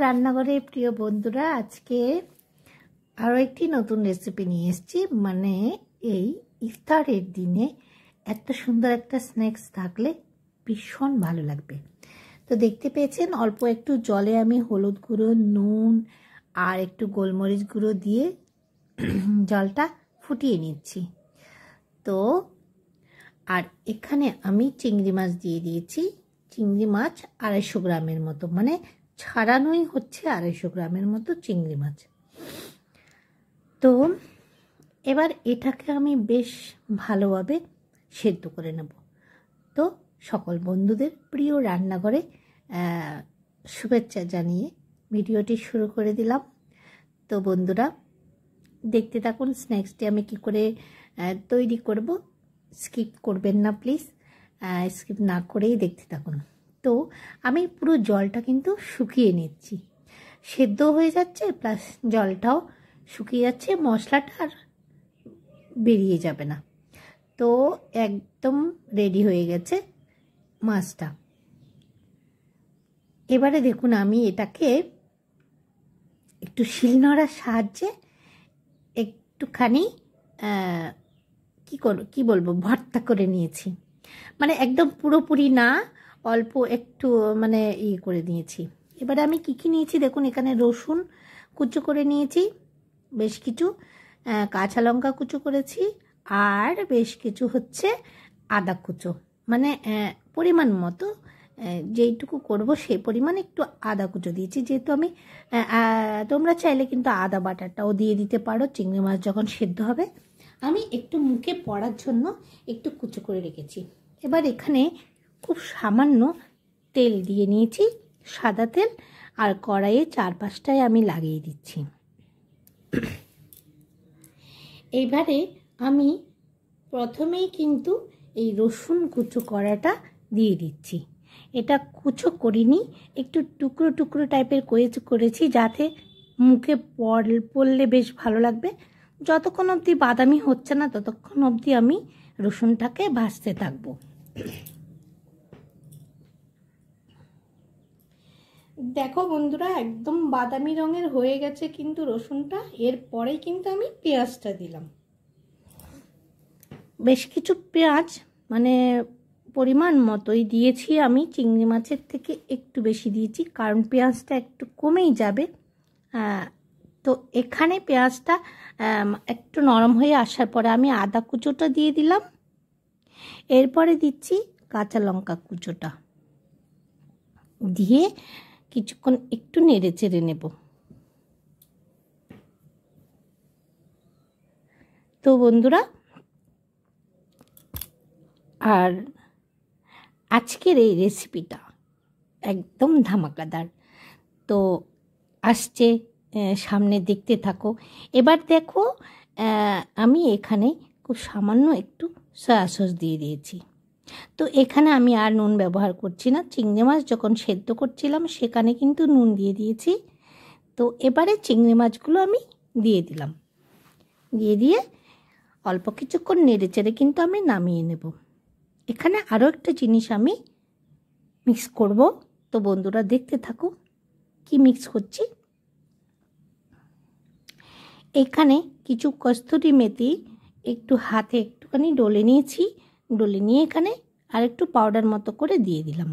রান্নাঘরে প্রিয় বন্ধুরা, আজকে আরও একটি নতুন রেসিপি নিয়ে এসেছি। মানে এই ইফতারের দিনে এত সুন্দর একটা স্ন্যাক্স থাকলে ভীষণ ভালো লাগবে। তো দেখতে পেয়েছেন, অল্প একটু জলে আমি হলুদ গুঁড়ো, নুন আর একটু গোলমরিচ গুঁড়ো দিয়ে জলটা ফুটিয়ে নিচ্ছি। তো আর এখানে আমি চিংড়ি মাছ দিয়ে দিয়েছি। চিংড়ি মাছ 250 গ্রামের মতো, মানে ছাড়ানোই হচ্ছে 250 গ্রামের মতো চিংড়ি মাছ। তো এবার এটাকে আমি বেশ ভালোভাবে সেদ্ধ করে নেব। তো সকল বন্ধুদের প্রিয় রান্নাঘরে শুভেচ্ছা জানিয়ে ভিডিওটি শুরু করে দিলাম। তো বন্ধুরা দেখতে থাকুন স্ন্যাক্সটি আমি কি করে তৈরি করব। স্কিপ করবেন না প্লিজ, স্কিপ না করেই দেখতে থাকুন। তো আমি পুরো জলটা কিন্তু শুকিয়ে নিচ্ছি, সেদ্ধ হয়ে যাচ্ছে প্লাস জলটাও শুকিয়ে যাচ্ছে, মশলাটা আর বেরিয়ে যাবে না। তো একদম রেডি হয়ে গেছে মাছটা। এবারে দেখুন আমি এটাকে একটু শিলনোড়ার সাহায্যে একটুখানি কি বলবো ভর্তা করে নিয়েছি। মানে একদম পুরোপুরি না, অল্প একটু মানে করে নিয়েছি। এবারে আমি কি নিয়েছি দেখুন, এখানে রসুন কুচো করে নিয়েছি, বেশ কিছু কাঁচা লঙ্কা কুচো করেছি, আর বেশ কিছু হচ্ছে আদা কুচো, মানে পরিমাণ মতো যেইটুকু করব সেই পরিমাণ একটু আদা কুচো দিয়েছি। যেহেতু আমি তোমরা চাইলে কিন্তু আদা বাটাটাও দিয়ে দিতে পারো চিংড়ি মাছ যখন সেদ্ধ হবে। আমি একটু মুখে পড়ার জন্য একটু কুচো করে রেখেছি। এবার এখানে খুব সামান্য তেল দিয়ে নিয়েছি, সাদা তেল, আর কড়াইয়ে 4-5টায় আমি লাগিয়ে দিচ্ছি। এবারে আমি প্রথমেই কিন্তু এই রসুন কুচো করাটা দিয়ে দিচ্ছি। এটা কুচো করিনি, একটু টুকরো টুকরো টাইপের করেছি যাতে মুখে পড়লে বেশ ভালো লাগবে। যতক্ষণ অবধি বাদামি হচ্ছে না ততক্ষণ অবধি আমি রসুনটাকে ভাজতে থাকবো। দেখো বন্ধুরা, একদম বাদামি রঙের হয়ে গেছে কিন্তু রসুনটা। এরপরেই কিন্তু আমি পেঁয়াজটা দিলাম, বেশ কিছু পেঁয়াজ, মানে পরিমাণ মতোই দিয়েছি আমি, চিংড়ি মাছের থেকে একটু বেশি দিয়েছি কারণ পেঁয়াজটা একটু কমেই যাবে। তো এখানে পেঁয়াজটা একটু নরম হয়ে আসার পরে আমি আদা কুচোটা দিয়ে দিলাম, এরপরে দিচ্ছি কাঁচা লঙ্কা কুচোটা দিয়ে কিছুক্ষণ একটু নেড়ে চেড়ে নেব। তো বন্ধুরা, আর আজকের এই রেসিপিটা একদম ধামাকাদার। তো আসছে সামনে, দেখতে থাকো। এবার দেখো আমি এখানে খুব সামান্য একটু সয়া সস দিয়ে দিয়েছি। তো এখানে আমি আর নুন ব্যবহার করছি না, চিংড়ি মাছ যখন সেদ্ধ করছিলাম সেখানে কিন্তু নুন দিয়ে দিয়েছি। তো এবারে চিংড়ি মাছগুলো আমি দিয়ে দিলাম, দিয়ে অল্প কিছুক্ষণ নেড়ে চেড়ে কিন্তু আমি নামিয়ে নেব। এখানে আরও একটা জিনিস আমি মিক্স করব। তো বন্ধুরা দেখতে থাকো কি মিক্স করছি। এখানে কিছু কস্তুরি মেথি একটু হাতে একটুখানি ডলে নিয়েছি, ডলে নিয়ে এখানে আর একটু পাউডার মতো করে দিয়ে দিলাম।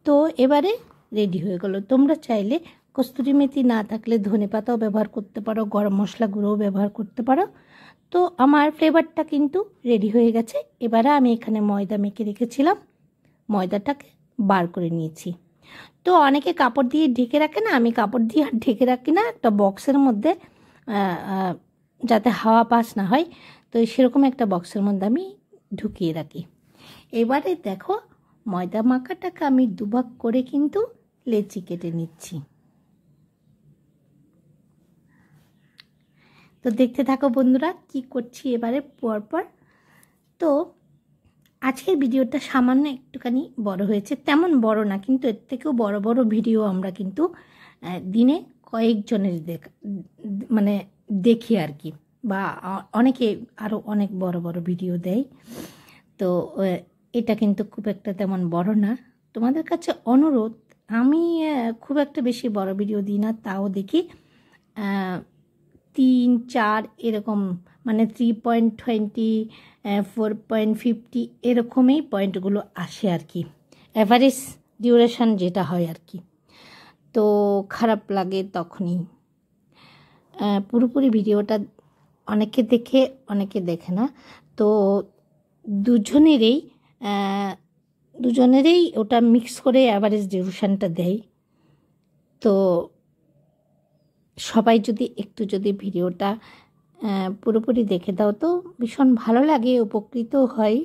তো এবারে রেডি হয়ে গেল। তোমরা চাইলে কস্তুরি মেথি না থাকলে ধনেপাতাও ব্যবহার করতে পারো, গরম মশলা গুঁড়োও ব্যবহার করতে পারো। তো আমার ফ্লেভারটা কিন্তু রেডি হয়ে গেছে। এবারে আমি এখানে ময়দা মেখে রেখেছিলাম, ময়দাটাকে বার করে নিয়েছি। তো অনেকে কাপড় দিয়ে ঢেকে রাখে না, আমি কাপড় দিয়ে আর ঢেকে রাখি না, একটা বক্সের মধ্যে যাতে হাওয়া পাস না হয়, তো সেরকম একটা বক্সের মধ্যে আমি ঢুকিয়ে রাখি। এবারে দেখো ময়দা মাখাটাকে আমি দুভাগ করে কিন্তু লেচি কেটে নিচ্ছি। তো দেখতে থাকো বন্ধুরা কি করছি এবারে পরপর। তো আজকের ভিডিওটা সামান্য একটুখানি বড় হয়েছে, তেমন বড় না, কিন্তু এর থেকেও বড় বড় ভিডিও আমরা কিন্তু দিনে কয়েকজনের মানে দেখি আর কি, বা অনেকে আরও অনেক বড় বড় ভিডিও দেয়। তো এটা কিন্তু খুব একটা তেমন বড় না। তোমাদের কাছে অনুরোধ, আমি খুব একটা বেশি বড় ভিডিও দিই না, তাও দেখি 3, 4 এরকম, মানে 3.20, 4.50 এরকমই পয়েন্টগুলো আসে আর কি, অ্যাভারেজ ডিউরেশন যেটা হয় আর কি। তো খারাপ লাগে তখনই। পুরোপুরি ভিডিওটা অনেকে দেখে অনেকে দেখে না, তো দুজনেরই ওটা মিক্স করে অ্যাভারেজ ডিউরেশনটা দেয়। তো সবাই যদি ভিডিওটা পুরোপুরি দেখে দাও তো ভীষণ ভালো লাগে, উপকৃত হয়।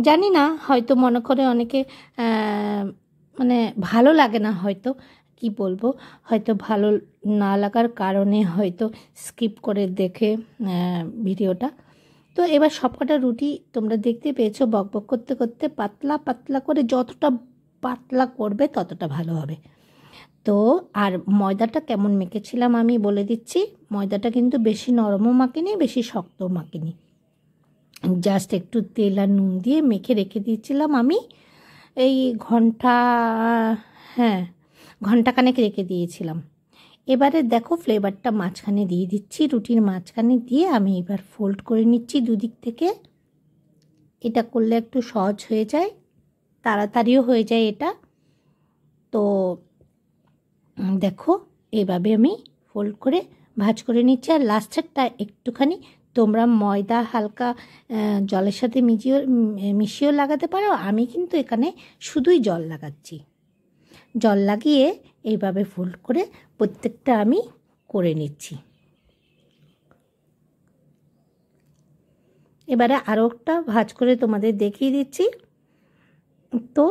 জানি না, হয়তো মনে করে অনেকে মানে ভালো লাগে না, হয়তো কি বলবো, হয়তো ভালো না লাগার কারণে হয়তো স্কিপ করে দেখে ভিডিওটা। তো এবার সবকটা রুটি তোমরা দেখতে পেয়েছো, বকবক করতে করতে পাতলা পাতলা করে, যতটা পাতলা করবে ততটা ভালো হবে। তো আর ময়দাটা কেমন মেখেছিলাম আমি বলে দিচ্ছি। ময়দাটা কিন্তু বেশি নরমও মাখিনি, বেশি শক্তও মাখিনি, জাস্ট একটু তেল আর নুন দিয়ে মেখে রেখে দিয়েছিলাম আমি। এই ঘন্টাখানেক রেখে দিয়েছিলাম। এবারে দেখো ফ্লেভারটা মাঝখানে দিয়ে দিচ্ছি, রুটির মাঝখানে দিয়ে আমি এবার ফোল্ড করে নিচ্ছি দুদিক থেকে। এটা করলে একটু সহজ হয়ে যায়, তাড়াতাড়িও হয়ে যায় এটা। তো দেখো এইভাবে আমি ফোল্ড করে ভাঁজ করে নিচ্ছি। আর লাস্টেরটা একটুখানি তোমরা ময়দা হালকা জলের সাথে মিশিয়েও লাগাতে পারো। আমি কিন্তু এখানে শুধুই জল লাগাচ্ছি। জল লাগিয়ে এইভাবে ফোল্ড করে প্রত্যেকটা আমি করে নিচ্ছি। এবারে আরও একটা ভাঁজ করে তোমাদের দেখিয়ে দিচ্ছি। তো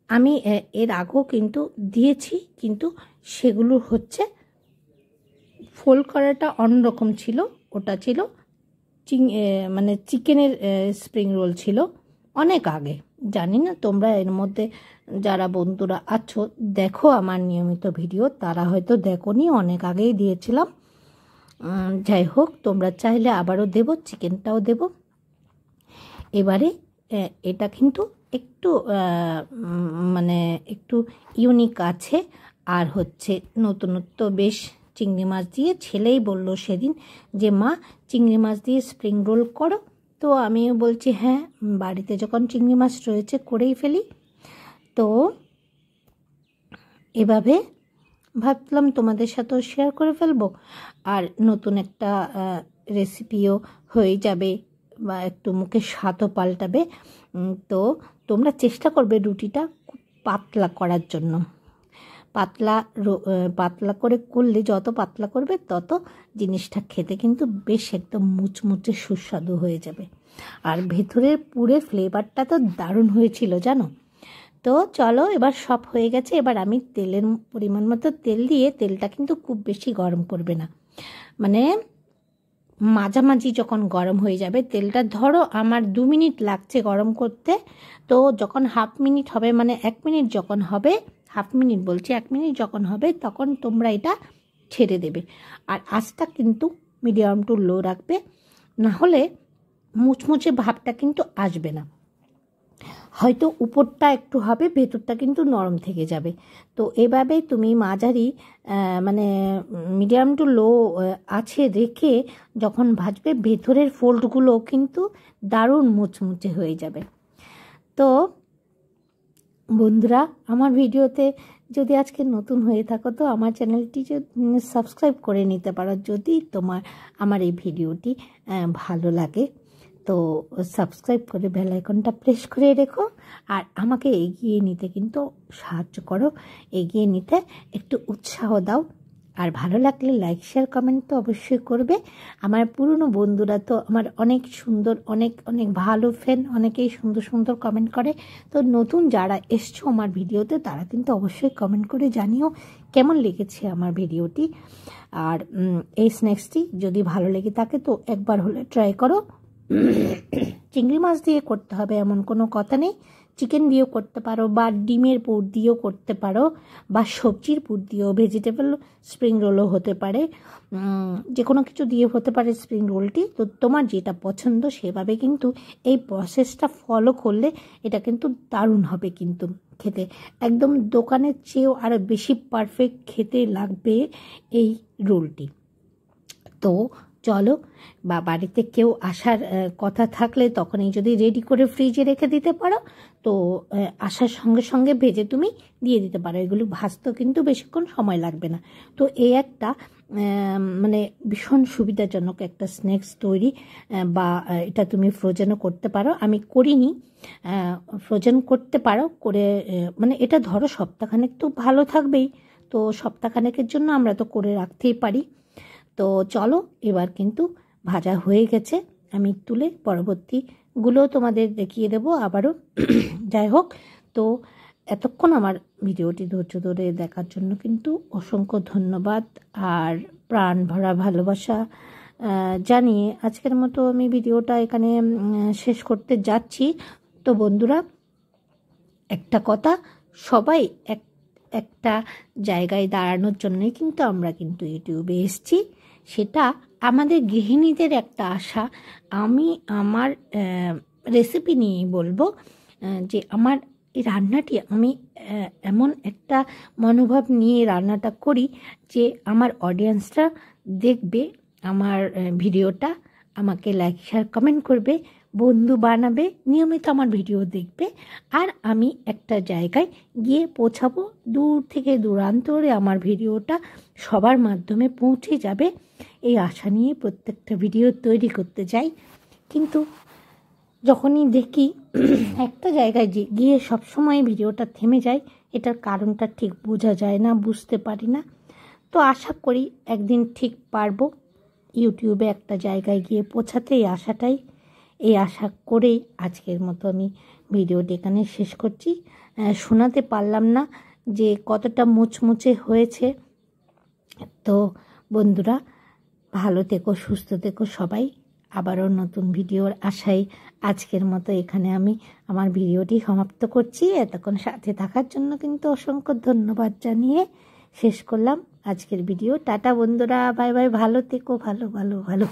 আমি এর আগেও কিন্তু দিয়েছি, কিন্তু সেগুলো হচ্ছে ফোল্ড করাটা অন্যরকম ছিল। ওটা ছিল মানে চিকেনের স্প্রিং রোল ছিল অনেক আগে। জানি না তোমরা এর মধ্যে যারা বন্ধুরা আছো দেখো আমার নিয়মিত ভিডিও, তারা হয়তো দেখোনি, অনেক আগেই দিয়েছিলাম। যাই হোক, তোমরা চাইলে আবারও দেব, চিকেনটাও দেব। এবারে এটা কিন্তু একটু মানে একটু ইউনিক আছে, আর হচ্ছে নতুনত্ব বেশ। চিংড়ি মাছ দিয়ে, ছেলেই বলল সেদিন যে মা চিংড়ি মাছ দিয়ে স্প্রিং রোল করো। তো আমিও বলছি হ্যাঁ, বাড়িতে যখন চিংড়ি মাছ রয়েছে করেই ফেলি। তো এভাবে ভাবলাম তোমাদের সাথেও শেয়ার করে ফেলবো, আর নতুন একটা রেসিপিও হয়ে যাবে, বা একটু মুখে স্বাদও পাল্টাবে। তো তোমরা চেষ্টা করবে রুটিটা খুব পাতলা করার জন্য। পাতলা করে করলে, যত পাতলা করবে তত জিনিসটা খেতে কিন্তু বেশ একদম মুচমুচে সুস্বাদু হয়ে যাবে। আর ভেতরের পুরে ফ্লেভারটা তো দারুণ হয়েছিল জানো। তো চলো, এবার সব হয়ে গেছে। এবার আমি তেলের পরিমাণ মতো তেল দিয়ে, তেলটা কিন্তু খুব বেশি গরম করবে না, মানে মাঝামাঝি যখন গরম হয়ে যাবে তেলটা, ধরো আমার 2 মিনিট লাগছে গরম করতে, তো যখন হাফ মিনিট হবে, মানে 1 মিনিট যখন হবে, হাফ মিনিট বলছি, 1 মিনিট যখন হবে তখন তোমরা এটা ছেড়ে দেবে। আর আঁচটা কিন্তু মিডিয়াম টু লো রাখবে, না হলে মুচমুচে ভাবটা কিন্তু আসবে না। হয়তো উপরটা একটু হবে, ভেতরটা কিন্তু নরম থেকে যাবে। তো এভাবে তুমি মাঝারি মানে মিডিয়াম টু লো আছে রেখে যখন ভাজবে, ভেতরের ফোল্ডগুলো কিন্তু দারুণ মুচমুচে হয়ে যাবে। তো বন্ধুরা, আমার ভিডিওতে যদি আজকে নতুন হয়ে থাকো তো আমার চ্যানেলটি সাবস্ক্রাইব করে নিতে পারো, যদি আমার এই ভিডিওটি ভালো লাগে। তো সাবস্ক্রাইব করে বেল আইকনটা প্রেস করে রেখো, আর আমাকে এগিয়ে নিতে কিন্তু সাহায্য করো, এগিয়ে নিতে একটু উৎসাহ দাও। আর ভালো লাগলে লাইক শেয়ার কমেন্ট তো অবশ্যই করবে। আমার পুরনো বন্ধুরা তো আমার অনেক সুন্দর, অনেক অনেক ভালো ফ্যান, অনেকেই সুন্দর সুন্দর কমেন্ট করে। তো নতুন যারা এসছো আমার ভিডিওতে, তারা কিন্তু অবশ্যই কমেন্ট করে জানিও কেমন লেগেছে আমার ভিডিওটি। আর এই স্ন্যাক্সটি যদি ভালো লেগে থাকে তো একবার হলে ট্রাই করো। চিংড়ি মাছ দিয়ে করতে হবে এমন কোনো কথা নেই, চিকেন দিয়েও করতে পারো, বা ডিমের পুর দিয়েও করতে পারো, বা সবজির পুর দিয়েও, ভেজিটেবল স্প্রিং রোলও হতে পারে, যে কোনো কিছু দিয়ে হতে পারে স্প্রিং রোলটি। তো তোমার যেটা পছন্দ সেভাবে কিন্তু এই প্রসেসটা ফলো করলে এটা কিন্তু দারুণ হবে কিন্তু খেতে, একদম দোকানের চেয়েও আরও বেশি পারফেক্ট খেতে লাগবে এই রোলটি। তো চলো, বা বাড়িতে কেউ আসার কথা থাকলে তখনই যদি রেডি করে ফ্রিজে রেখে দিতে পারো, তো আসার সঙ্গে সঙ্গে ভেজে তুমি দিয়ে দিতে পারো। এগুলো ভাজতেও কিন্তু বেশিক্ষণ সময় লাগবে না। তো এই একটা মানে ভীষণ সুবিধাজনক একটা স্ন্যাক্স তৈরি, বা এটা তুমি ফ্রোজেনও করতে পারো। আমি করিনি, ফ্রোজেন করতে পারো করে, মানে এটা ধরো সপ্তাহখানেক তো ভালো থাকবেই, তো সপ্তাহখানেকের জন্য আমরা তো করে রাখতেই পারি। তো চলো, এবার কিন্তু ভাজা হয়ে গেছে, আমি তুলে পরবর্তীগুলো তোমাদের দেখিয়ে দেবো আবারও। যাই হোক, তো এতক্ষণ আমার ভিডিওটি ধৈর্য ধরে দেখার জন্য কিন্তু অসংখ্য ধন্যবাদ আর প্রাণ ভরা ভালোবাসা জানিয়ে আজকের মতো আমি ভিডিওটা এখানে শেষ করতে যাচ্ছি। তো বন্ধুরা, একটা কথা, সবাই একটা জায়গায় দাঁড়ানোর জন্যই কিন্তু আমরা কিন্তু ইউটিউবে এসেছি, সেটা আমাদের গৃহিণীদের একটা আশা। আমি আমার রেসিপি নিয়েই বলবো যে আমার এই রান্নাটি আমি এমন একটা মনোভাব নিয়ে রান্নাটা করি যে আমার অডিয়েন্সরা দেখবে আমার ভিডিওটা, আমাকে লাইক শেয়ার কমেন্ট করবে, বন্ধু বানাবে, নিয়মিত আমার ভিডিও দেখবে, আর আমি একটা জায়গায় গিয়ে পৌঁছাবো, দূর থেকে দূরান্তরে আমার ভিডিওটা সবার মাধ্যমে পৌঁছে যাবে, এই আশা নিয়ে প্রত্যেকটা ভিডিও তৈরি করতে যাই। কিন্তু যখনই দেখি একটা জায়গায় গিয়ে সবসময় ভিডিওটা থেমে যায়, এটার কারণটা ঠিক বোঝা যায় না, বুঝতে পারি না। তো আশা করি একদিন ঠিক পারবো ইউটিউবে একটা জায়গায় গিয়ে পৌঁছাতে, এই আশা করেই আজকের মতো আমি ভিডিওটি এখানে শেষ করছি। শোনাতে পারলাম না যে কতটা মুচমুচে হয়েছে। তো বন্ধুরা, ভালো থেকো, সুস্থ থেকো সবাই। আবারও নতুন ভিডিওর আশায় আজকের মতো এখানে আমি আমার ভিডিওটি সমাপ্ত করছি। এতক্ষণ সাথে থাকার জন্য কিন্তু অসংখ্য ধন্যবাদ জানিয়ে শেষ করলাম আজকের ভিডিও। টাটা বন্ধুরা, বাই বাই, ভালো থেকো, ভালো ভালো ভালো।